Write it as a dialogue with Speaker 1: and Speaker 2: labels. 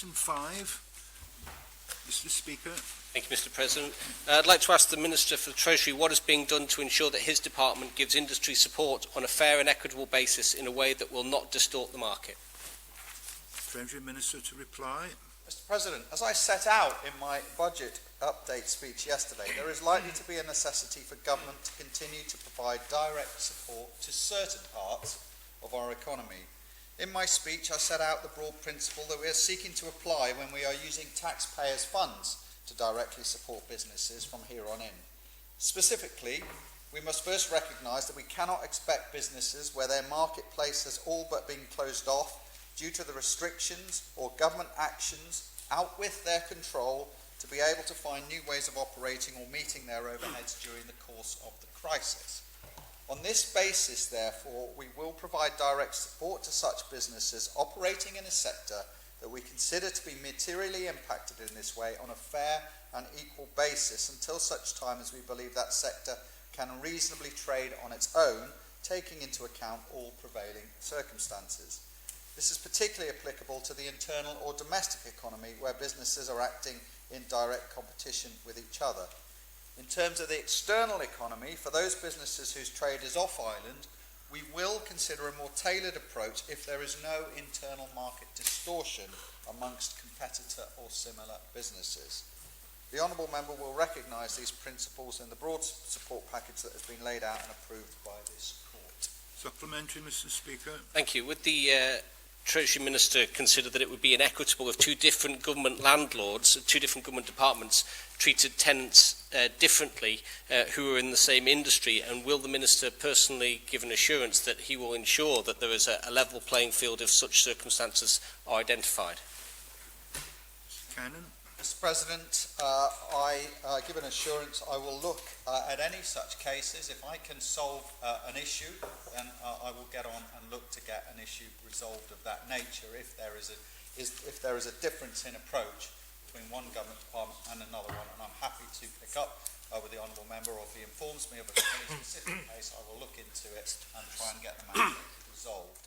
Speaker 1: item 5. Mr. Speaker.
Speaker 2: Thank you, Mr. President. I'd like to ask the Minister for the Treasury what is being done to ensure that his department gives industry support on a fair and equitable basis in a way that will not distort the market.
Speaker 1: Treasury Minister to reply.
Speaker 3: Mr. President, as I set out in my budget update speech yesterday, there is likely to be a necessity for government to continue to provide direct support to certain parts of our economy. In my speech, I set out the broad principle that we are seeking to apply when we are using taxpayers' funds to directly support businesses from here on in. Specifically, we must first recognise that we cannot expect businesses where their marketplace has all but been closed off due to the restrictions or government actions out with their control to be able to find new ways of operating or meeting their overheads during the course of the crisis. On this basis, therefore, we will provide direct support to such businesses operating in a sector that we consider to be materially impacted in this way on a fair and equal basis until such time as we believe that sector can reasonably trade on its own, taking into account all prevailing circumstances. This is particularly applicable to the internal or domestic economy where businesses are acting in direct competition with each other. In terms of the external economy, for those businesses whose trade is off-island, we will consider a more tailored approach if there is no internal market distortion amongst competitor or similar businesses. The Honourable Member will recognise these principles in the broad support package that has been laid out and approved by this Court.
Speaker 1: Supplementary, Mr. Speaker.
Speaker 2: Thank you. Would the Treasury Minister consider that it would be inequitable if two different government landlords, two different government departments, treated tenants differently who are in the same industry, and will the Minister personally give an assurance that he will ensure that there is a level playing field if such circumstances are identified?
Speaker 1: Mr. Cannon.
Speaker 3: Mr. President, I give an assurance I will look at any such cases. If I can solve an issue, then I will get on and look to get an issue resolved of that nature if there is a difference in approach between one government department and another one, and I'm happy to pick up with the Honourable Member, or if he informs me of any specific case, I will look into it and try and get the matter resolved.